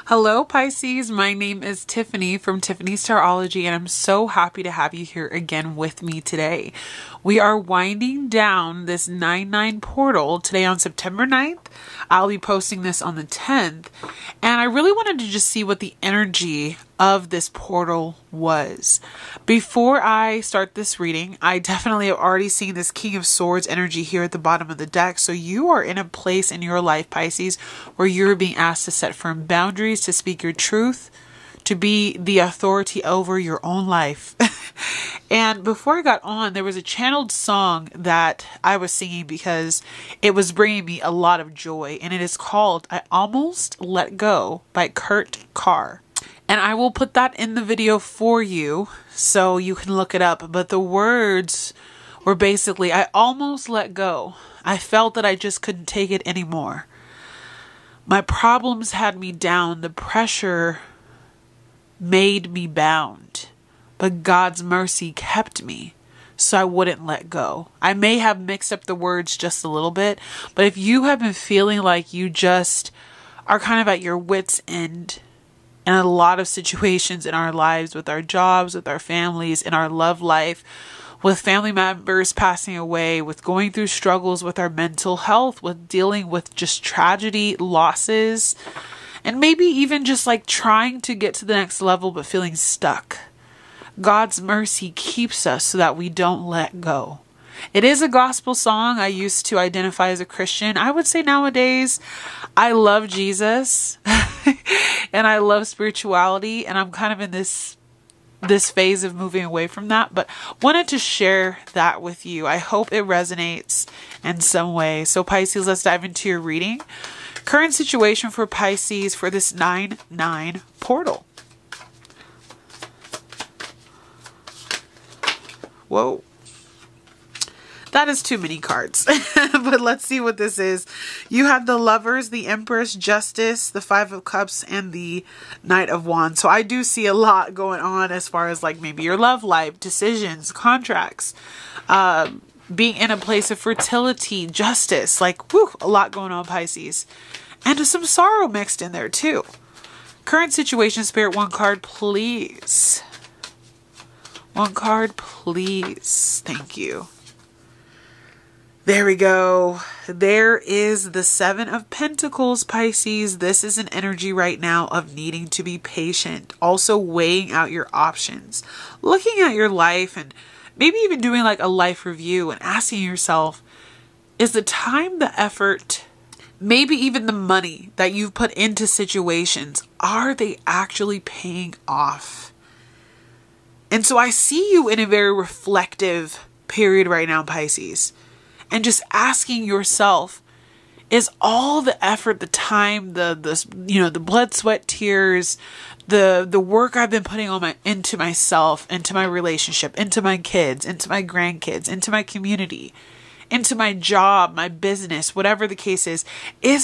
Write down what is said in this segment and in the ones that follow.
Hello Pisces, my name is Tiffany from Tiffanystarology and I'm so happy to have you here again with me today. We are winding down this 9/9 portal today on September 9th. I'll be posting this on the 10th and I really wanted to just see what the energy of this portal was. Before I start this reading, I definitely have already seen this King of Swords energy here at the bottom of the deck. So you are in a place in your life, Pisces, where you're being asked to set firm boundaries, to speak your truth, to be the authority over your own life. And before I got on, there was a channeled song that I was singing because it was bringing me a lot of joy. And it is called I Almost Let Go by Kurt Carr. And I will put that in the video for you so you can look it up. But the words were basically, I almost let go. I felt that I just couldn't take it anymore. My problems had me down. The pressure made me bound. But God's mercy kept me so I wouldn't let go. I may have mixed up the words just a little bit. But if you have been feeling like you just are kind of at your wit's end in a lot of situations in our lives, with our jobs, with our families, in our love life, with family members passing away, with going through struggles with our mental health, with dealing with just tragedy, losses, and maybe even just like trying to get to the next level but feeling stuck. God's mercy keeps us so that we don't let go. It is a gospel song. I used to identify as a Christian. I would say nowadays I love Jesus and I love spirituality, and I'm kind of in this phase of moving away from that, but wanted to share that with you. I hope it resonates in some way. So Pisces, let's dive into your reading. Current situation for Pisces for this 9/9 portal. Whoa. That is too many cards, but let's see what this is. You have the Lovers, the Empress, Justice, the Five of Cups, and the Knight of Wands. So I do see a lot going on as far as like maybe your love life, decisions, contracts, being in a place of fertility, justice, like whew, a lot going on, Pisces. And some sorrow mixed in there too. Current situation, Spirit, one card, please. One card, please. Thank you. There we go. There is the Seven of Pentacles, Pisces. This is an energy right now of needing to be patient. Also weighing out your options. Looking at your life and maybe even doing like a life review and asking yourself, is the time, the effort, maybe even the money that you've put into situations, are they actually paying off? And so I see you in a very reflective period right now, Pisces. And just asking yourself, is all the effort, the time, the blood, sweat, tears, the work I've been putting into myself, into my relationship, into my kids, into my grandkids, into my community, into my job, my business, whatever the case is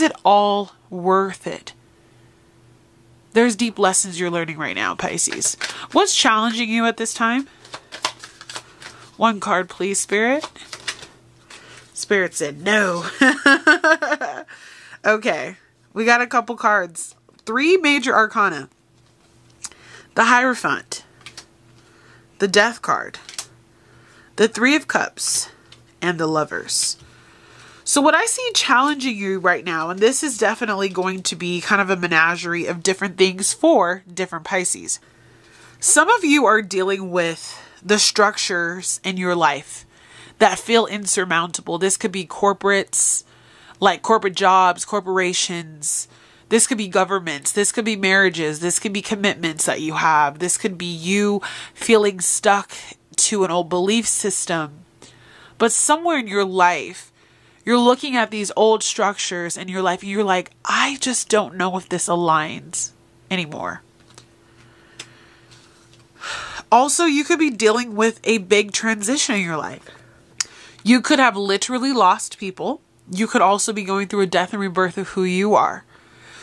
it all worth it? There's deep lessons you're learning right now, Pisces. What's challenging you at this time? One card, please, Spirit. Spirit said no. Okay, we got a couple cards. 3 major arcana. The Hierophant, the Death card, the Three of Cups, and the Lovers. So what I see challenging you right now, and this is definitely going to be kind of a menagerie of different things for different Pisces. Some of you are dealing with the structures in your life that feel insurmountable. This could be corporates, like corporate jobs, corporations. This could be governments. This could be marriages. This could be commitments that you have. This could be you feeling stuck to an old belief system. But somewhere in your life, you're looking at these old structures in your life and you're like, I just don't know if this aligns anymore. Also, you could be dealing with a big transition in your life. You could have literally lost people. You could also be going through a death and rebirth of who you are.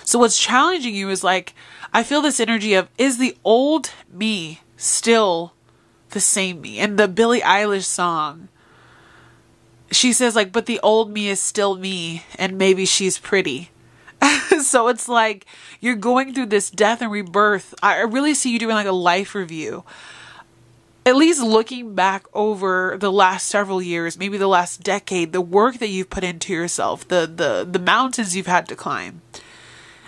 So what's challenging you is like, I feel this energy of, is the old me still the same me? And the Billie Eilish song, she says like, but the old me is still me and maybe she's pretty. So it's like you're going through this death and rebirth. I really see you doing like a life review. At least looking back over the last several years, maybe the last decade, the work that you've put into yourself, the mountains you've had to climb.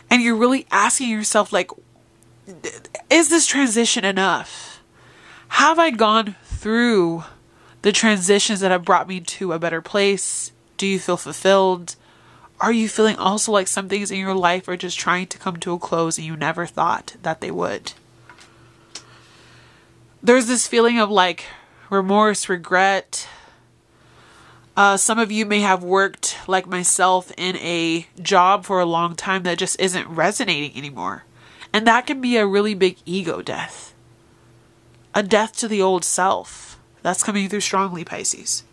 And you're really asking yourself, like, is this transition enough? Have I gone through the transitions that have brought me to a better place? Do you feel fulfilled? Are you feeling also like some things in your life are just trying to come to a close and you never thought that they would? There's this feeling of like remorse, regret. Some of you may have worked like myself in a job for a long time that just isn't resonating anymore. And that can be a really big ego death. A death to the old self. That's coming through strongly, Pisces.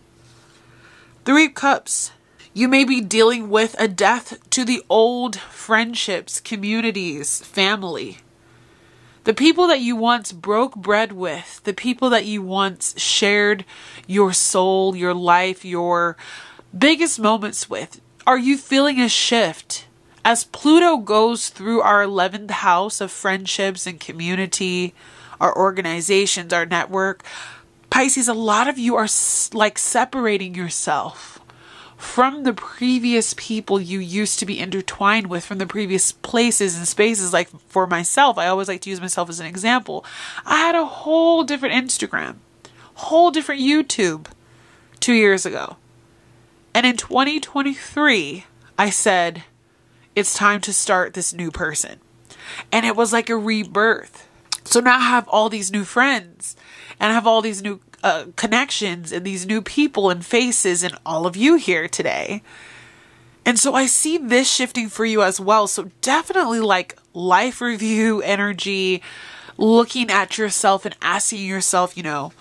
Three of Cups. You may be dealing with a death to the old friendships, communities, family. The people that you once broke bread with, the people that you once shared your soul, your life, your biggest moments with. Are you feeling a shift? As Pluto goes through our 11th house of friendships and community, our organizations, our network, Pisces, a lot of you are like separating yourself from the previous people you used to be intertwined with, from the previous places and spaces. Like for myself, I always like to use myself as an example. I had a whole different Instagram, whole different YouTube 2 years ago. And in 2023, I said, it's time to start this new person. And it was like a rebirth. So now I have all these new friends and I have all these new connections and these new people and faces and all of you here today. And so I see this shifting for you as well. So definitely like life review energy, looking at yourself and asking yourself, you know,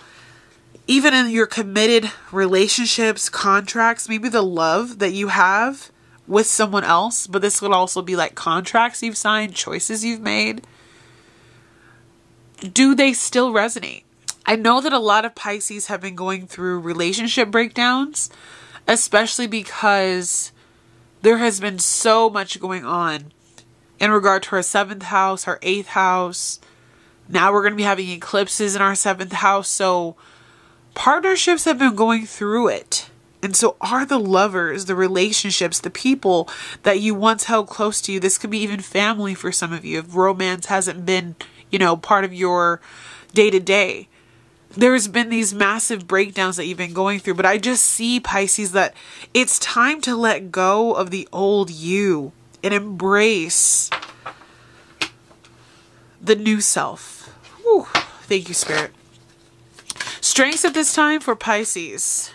even in your committed relationships, contracts, maybe the love that you have with someone else, but this could also be like contracts you've signed, choices you've made. Do they still resonate? I know that a lot of Pisces have been going through relationship breakdowns, especially because there has been so much going on in regard to our 7th house, our 8th house. Now we're going to be having eclipses in our 7th house. So partnerships have been going through it. And so are the lovers, the relationships, the people that you once held close to you. This could be even family for some of you if romance hasn't been, you know, part of your day-to-day. There's been these massive breakdowns that you've been going through, but I just see, Pisces, that it's time to let go of the old you and embrace the new self. Whew. Thank you, Spirit. Strengths at this time for Pisces.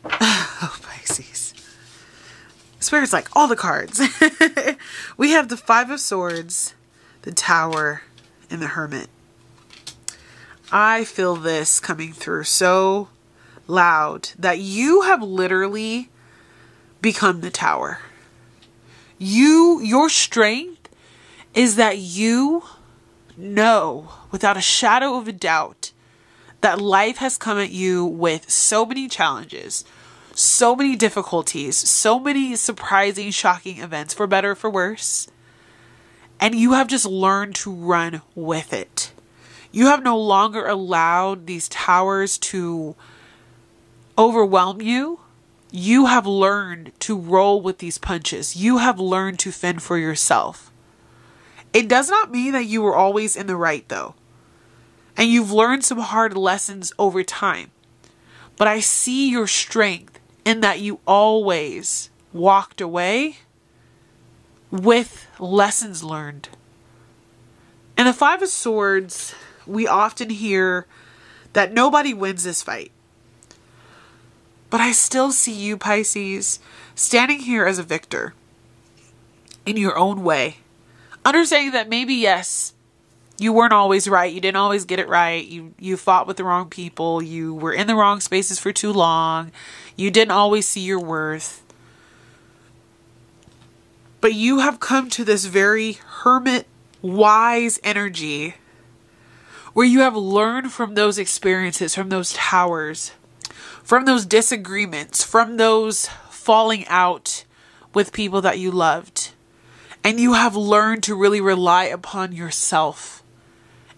Oh, Pisces. Spirit's like all the cards. We have the 5 of Swords, the Tower, and the Hermit. I feel this coming through so loud that you have literally become the Tower. Your strength is that you know without a shadow of a doubt that life has come at you with so many challenges, so many difficulties, so many surprising, shocking events, for better or for worse. And you have just learned to run with it. You have no longer allowed these towers to overwhelm you. You have learned to roll with these punches. You have learned to fend for yourself. It does not mean that you were always in the right, though. And you've learned some hard lessons over time. But I see your strength in that you always walked away with lessons learned. And the 5 of Swords, we often hear that nobody wins this fight. But I still see you, Pisces, standing here as a victor in your own way. Understanding that maybe, yes, you weren't always right. You didn't always get it right. You fought with the wrong people. You were in the wrong spaces for too long. You didn't always see your worth. But you have come to this very hermit, wise energy where you have learned from those experiences, from those towers, from those disagreements, from those falling out with people that you loved. And you have learned to really rely upon yourself.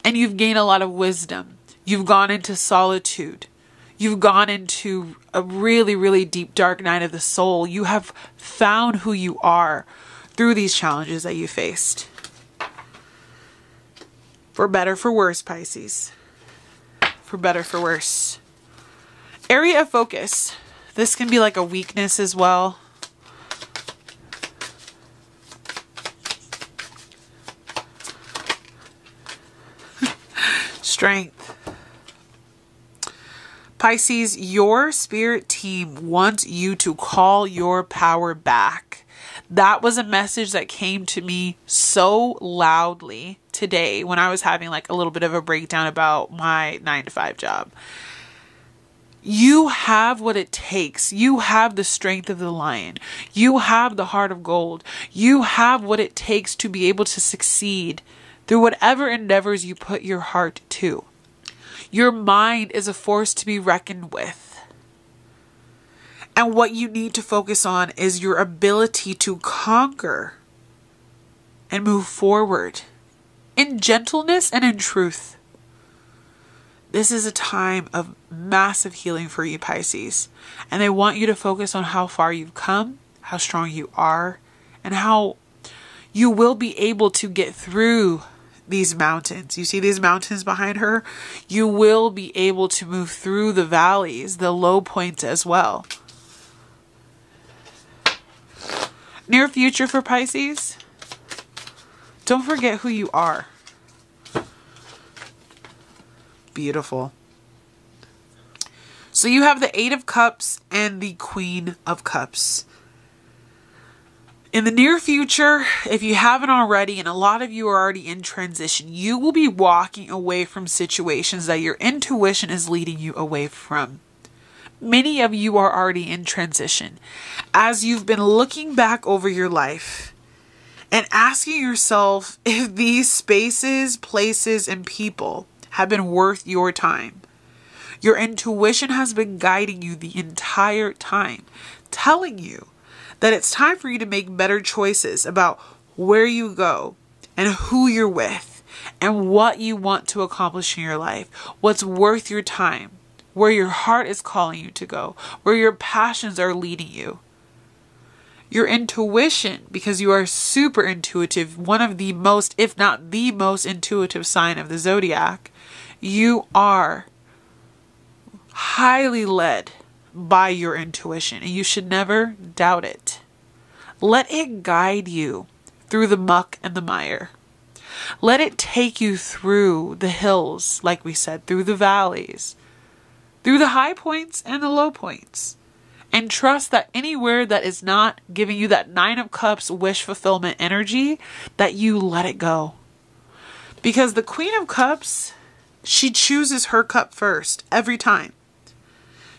And you've gained a lot of wisdom. You've gone into solitude. You've gone into a really, really deep, dark night of the soul. You have found who you are through these challenges that you faced. For better, for worse, Pisces. For better, for worse. Area of focus. This can be like a weakness as well. Strength. Pisces, your spirit team wants you to call your power back. That was a message that came to me so loudly today when I was having like a little bit of a breakdown about my 9-to-5 job. You have what it takes. You have the strength of the lion. You have the heart of gold. You have what it takes to be able to succeed through whatever endeavors you put your heart to. Your mind is a force to be reckoned with. And what you need to focus on is your ability to conquer and move forward in gentleness and in truth. This is a time of massive healing for you, Pisces. And they want you to focus on how far you've come, how strong you are, and how you will be able to get through these mountains. You see these mountains behind her? You will be able to move through the valleys, the low points as well. Near future for Pisces. Don't forget who you are. Beautiful. So you have the 8 of Cups and the Queen of Cups. In the near future, if you haven't already, and a lot of you are already in transition, you will be walking away from situations that your intuition is leading you away from. Many of you are already in transition. As you've been looking back over your life and asking yourself if these spaces, places, and people have been worth your time. Your intuition has been guiding you the entire time, telling you that it's time for you to make better choices about where you go and who you're with and what you want to accomplish in your life, what's worth your time, where your heart is calling you to go, where your passions are leading you. Your intuition, because you are super intuitive, one of the most, if not the most intuitive sign of the zodiac, you are highly led by your intuition, and you should never doubt it. Let it guide you through the muck and the mire. Let it take you through the hills, like we said, through the valleys, through the high points and the low points. And trust that anywhere that is not giving you that 9 of Cups wish fulfillment energy, that you let it go. Because the Queen of Cups, she chooses her cup first every time.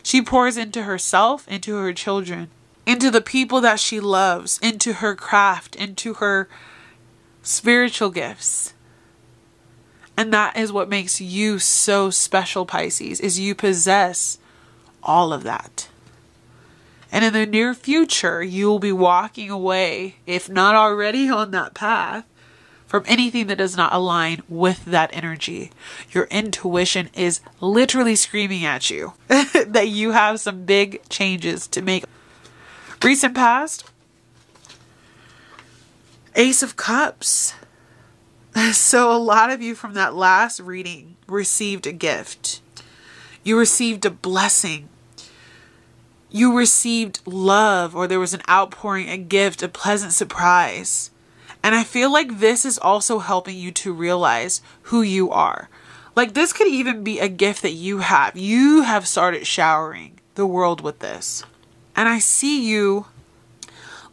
She pours into herself, into her children, into the people that she loves, into her craft, into her spiritual gifts. And that is what makes you so special, Pisces, is you possess all of that. And in the near future, you will be walking away, if not already on that path, from anything that does not align with that energy. Your intuition is literally screaming at you that you have some big changes to make. Recent past, Ace of Cups. So a lot of you from that last reading received a gift. You received a blessing. You received love, or there was an outpouring, a gift, a pleasant surprise. And I feel like this is also helping you to realize who you are. Like this could even be a gift that you have. You have started showering the world with this. And I see you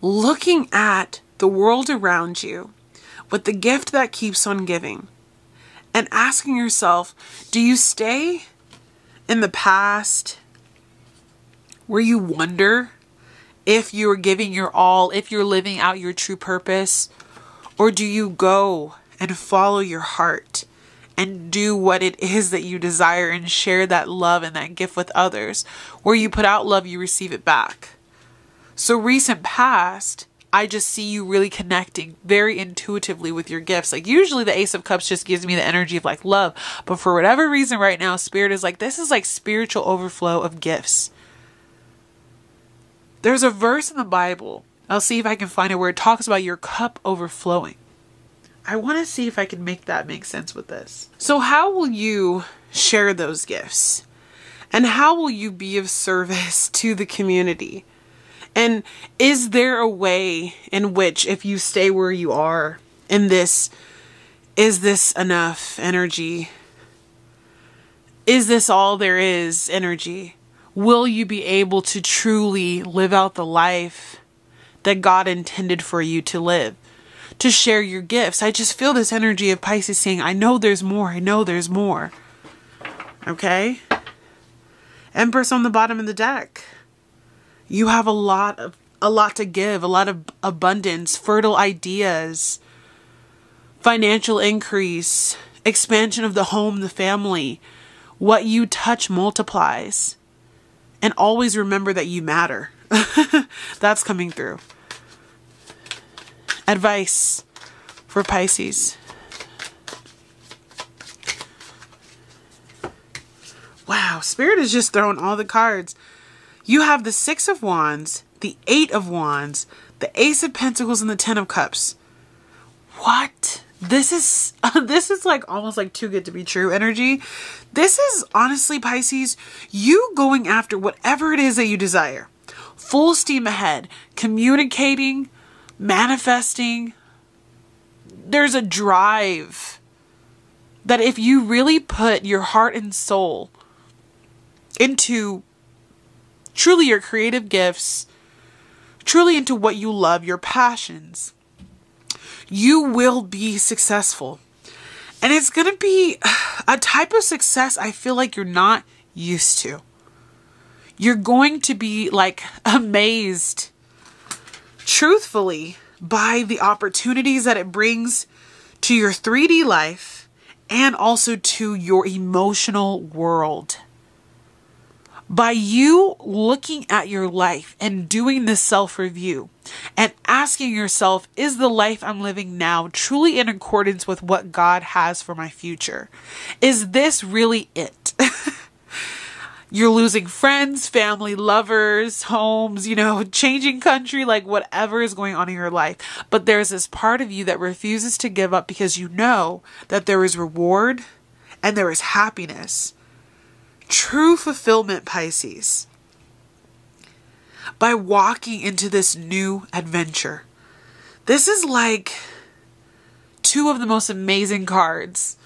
looking at the world around you with the gift that keeps on giving and asking yourself, do you stay in the past where you wonder if you're giving your all, if you're living out your true purpose? Or do you go and follow your heart and do what it is that you desire and share that love and that gift with others? Where you put out love, you receive it back. So recent past I just see you really connecting very intuitively with your gifts. Like usually the Ace of Cups just gives me the energy of like love, but for whatever reason right now, Spirit is like, this is like spiritual overflow of gifts. There's a verse in the Bible, I'll see if I can find it, where it talks about your cup overflowing. I want to see if I can make that make sense with this. So how will you share those gifts? And how will you be of service to the community? And is there a way in which, if you stay where you are in this, is this enough energy? Is this all there is energy? Will you be able to truly live out the life that God intended for you to live? To share your gifts. I just feel this energy of Pisces saying, I know there's more. I know there's more. Okay? Empress on the bottom of the deck. You have a lot to give, a lot of abundance, fertile ideas, financial increase, expansion of the home, the family. What you touch multiplies. And always remember that you matter. That's coming through. Advice for Pisces. Wow, Spirit is just throwing all the cards. You have the Six of Wands, the Eight of Wands, the Ace of Pentacles, and the Ten of Cups. What? This is like almost like too good to be true energy. This is honestly, Pisces, you going after whatever it is that you desire. Full steam ahead, communicating, manifesting. There's a drive that if you really put your heart and soul into truly your creative gifts, truly into what you love, your passions, you will be successful. And it's going to be a type of success I feel like you're not used to. You're going to be like amazed, truthfully, by the opportunities that it brings to your 3D life and also to your emotional world. By you looking at your life and doing this self-review and asking yourself, is the life I'm living now truly in accordance with what God has for my future? Is this really it? You're losing friends, family, lovers, homes, changing country, like whatever is going on in your life. But there's this part of you that refuses to give up because you know that there is reward and there is happiness. True fulfillment, Pisces. By walking into this new adventure. This is like two of the most amazing cards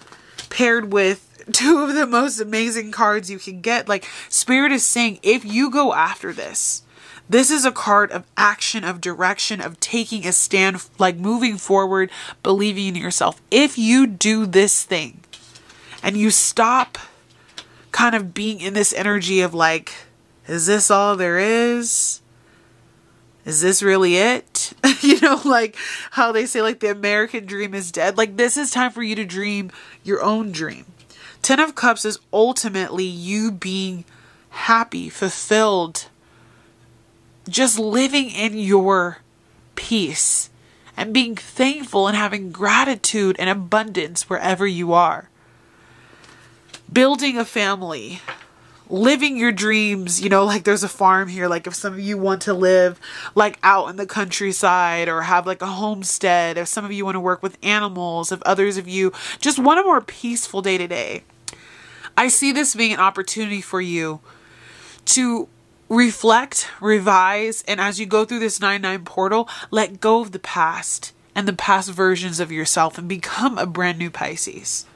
paired with two of the most amazing cards you can get. Like Spirit is saying, if you go after this, this is a card of action, of direction, of taking a stand, like moving forward, believing in yourself. If you do this thing and you stop kind of being in this energy of like, is this all there is? Is this really it? Like how they say like the American dream is dead. Like this is time for you to dream your own dream. Ten of Cups is ultimately you being happy, fulfilled, just living in your peace and being thankful and having gratitude and abundance wherever you are. Building a family, living your dreams, like there's a farm here. Like if some of you want to live like out in the countryside or have like a homestead, if some of you want to work with animals, if others of you just want a more peaceful day to day. I see this being an opportunity for you to reflect, revise, and as you go through this 9/9 portal, let go of the past and the past versions of yourself and become a brand new Pisces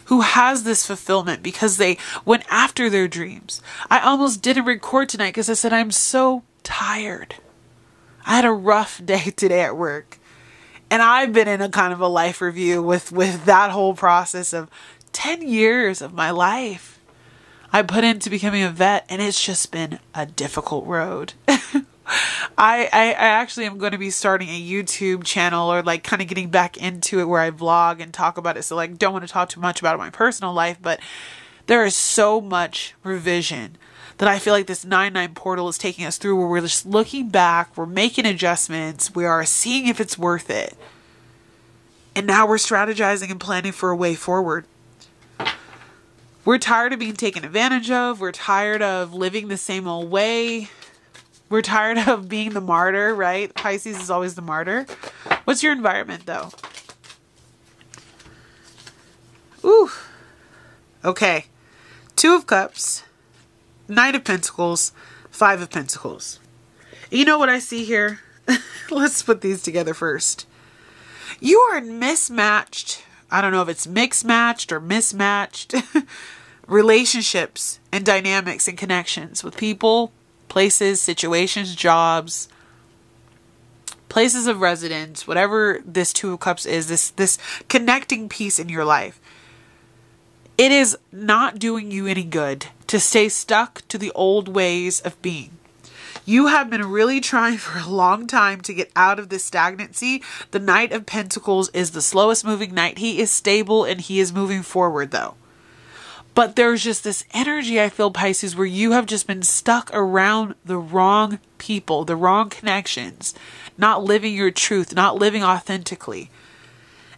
who has this fulfillment because they went after their dreams. I almost didn't record tonight because I said I'm so tired. I had a rough day today at work. And I've been in a kind of a life review with that whole process of 10 years of my life I put into becoming a vet, and it's just been a difficult road. I actually am going to be starting a YouTube channel or like kind of getting back into it where I vlog and talk about it. So like don't want to talk too much about my personal life, but there is so much revision that I feel like this 9-9 portal is taking us through, where we're just looking back, we're making adjustments, we are seeing if it's worth it. And now we're strategizing and planning for a way forward. We're tired of being taken advantage of. We're tired of living the same old way. We're tired of being the martyr, right? Pisces is always the martyr. What's your environment, though? Ooh. Okay. 2 of Cups, Knight of Pentacles, 5 of Pentacles. You know what I see here? Let's put these together first. You are mismatched. I don't know if it's mixed matched or mismatched relationships and dynamics and connections with people, places, situations, jobs, places of residence, whatever this 2 of Cups is, this connecting piece in your life. It is not doing you any good to stay stuck to the old ways of being. You have been really trying for a long time to get out of this stagnancy. The Knight of Pentacles is the slowest moving knight. He is stable and he is moving forward, though. But there's just this energy, I feel, Pisces, where you have just been stuck around the wrong people, the wrong connections, not living your truth, not living authentically.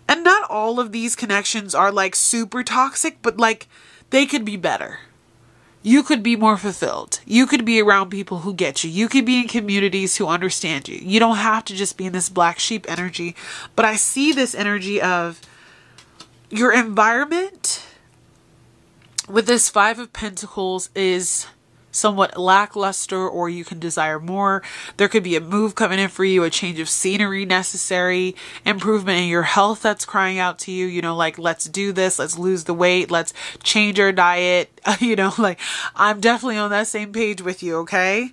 And not all of these connections are like super toxic, but like they could be better. You could be more fulfilled. You could be around people who get you. You could be in communities who understand you. You don't have to just be in this black sheep energy. But I see this energy of your environment with this 5 of Pentacles is somewhat lackluster, or you can desire more. There could be a move coming in for you, a change of scenery necessary, improvement in your health that's crying out to you, you know, like, let's do this, let's lose the weight, let's change our diet, you know, like, I'm definitely on that same page with you, okay?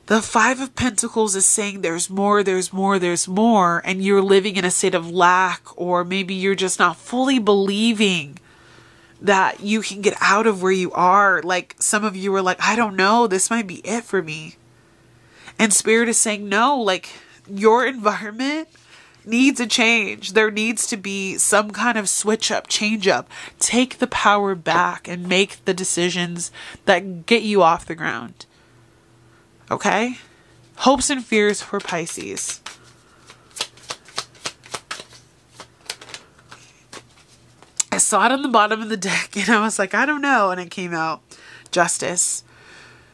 The 5 of Pentacles is saying there's more, there's more, there's more, and you're living in a state of lack, or maybe you're just not fully believing that you can get out of where you are. Like, some of you are like, I don't know, this might be it for me. And Spirit is saying, no, like, your environment needs a change. There needs to be some kind of switch up, change up. Take the power back and make the decisions that get you off the ground. Okay? Hopes and fears for Pisces. I saw it on the bottom of the deck and I was like, I don't know. And it came out, Justice.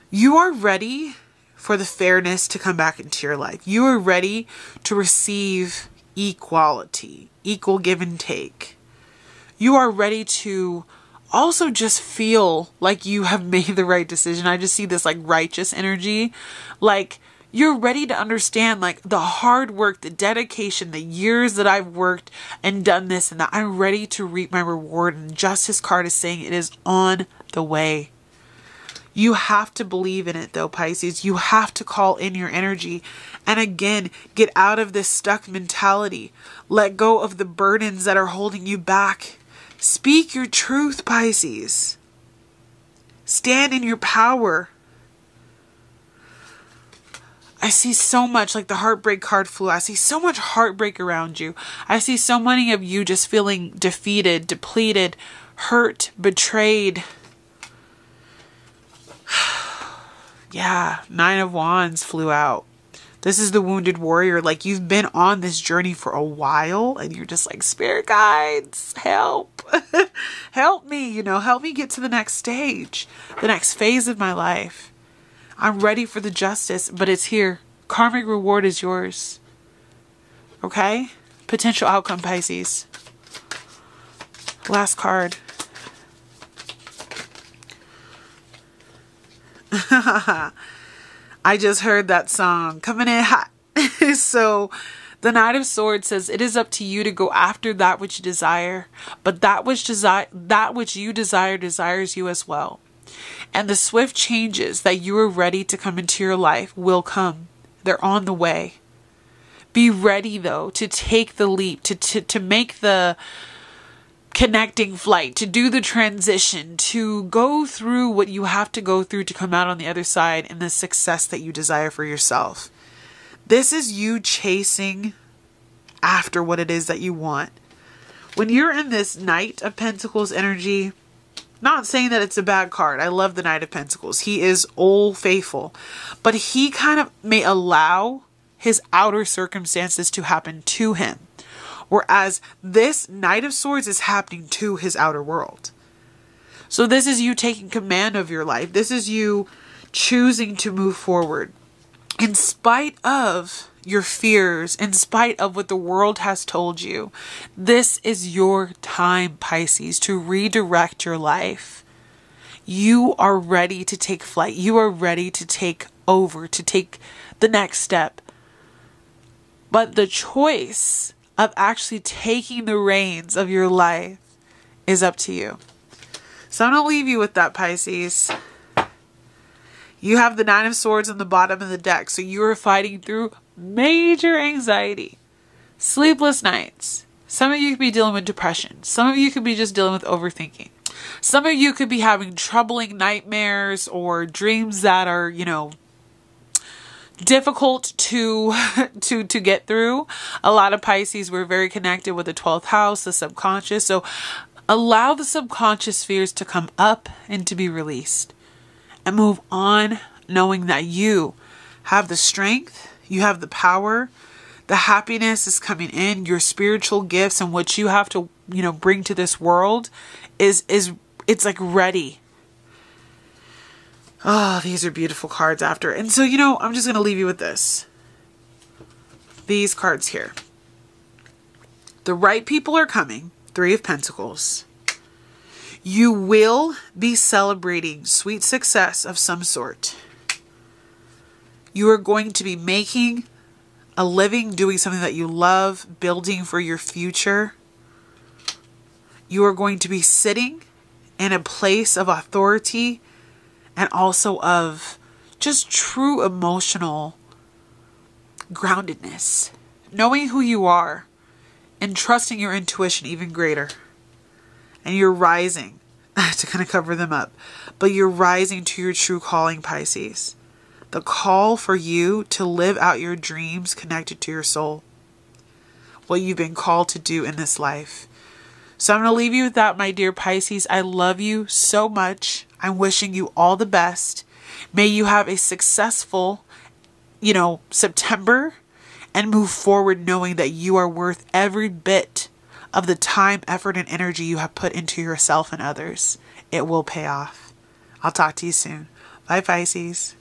You are ready for the fairness to come back into your life. You are ready to receive equality, equal give and take. You are ready to also just feel like you have made the right decision. I just see this like righteous energy. Like, you're ready to understand, like, the hard work, the dedication, the years that I've worked and done this and that. I'm ready to reap my reward. And Justice card is saying it is on the way. You have to believe in it, though, Pisces. You have to call in your energy. And again, get out of this stuck mentality. Let go of the burdens that are holding you back. Speak your truth, Pisces. Stand in your power. I see so much, like the heartbreak card flew. I see so much heartbreak around you. I see so many of you just feeling defeated, depleted, hurt, betrayed. Yeah, 9 of Wands flew out. This is the wounded warrior. Like, you've been on this journey for a while and you're just like, Spirit guides, help. Help me, you know, help me get to the next stage, the next phase of my life. I'm ready for the justice, but it's here. Karmic reward is yours. Okay? Potential outcome, Pisces. Last card. I just heard that song coming in hot. So the Knight of Swords says, it is up to you to go after that which you desire, but that which you desire desires you as well. And the swift changes that you are ready to come into your life will come. They're on the way. Be ready, though, to take the leap, to make the connecting flight, to do the transition, to go through what you have to go through to come out on the other side in the success that you desire for yourself. This is you chasing after what it is that you want. When you're in this Knight of Pentacles energy, Not saying that it's a bad card. I love the Knight of Pentacles. He is old faithful, but he kind of may allow his outer circumstances to happen to him. Whereas this Knight of Swords is happening to his outer world. So this is you taking command of your life. This is you choosing to move forward. In spite of your fears, in spite of what the world has told you, this is your time, Pisces, to redirect your life. You are ready to take flight. You are ready to take over, to take the next step. But the choice of actually taking the reins of your life is up to you. So I'm going to leave you with that, Pisces. You have the Nine of Swords on the bottom of the deck. So you are fighting through major anxiety, sleepless nights. Some of you could be dealing with depression. Some of you could be just dealing with overthinking. Some of you could be having troubling nightmares or dreams that are, difficult to get through. A lot of Pisces, we're very connected with the 12th house, the subconscious. So allow the subconscious fears to come up and to be released. And move on knowing that you have the strength, you have the power, the happiness is coming in, your spiritual gifts and what you have to, bring to this world it's like ready. Oh, these are beautiful cards after. And so, I'm just going to leave you with this. These cards here. The right people are coming. Three of Pentacles. You will be celebrating sweet success of some sort. You are going to be making a living, doing something that you love, building for your future. You are going to be sitting in a place of authority and also of just true emotional groundedness. Knowing who you are and trusting your intuition even greater. And you're rising to kind of cover them up. But you're rising to your true calling, Pisces. The call for you to live out your dreams connected to your soul. What you've been called to do in this life. So I'm going to leave you with that, my dear Pisces. I love you so much. I'm wishing you all the best. May you have a successful, September and move forward knowing that you are worth every bit of the time, effort, and energy you have put into yourself and others. It will pay off. I'll talk to you soon. Bye, Pisces.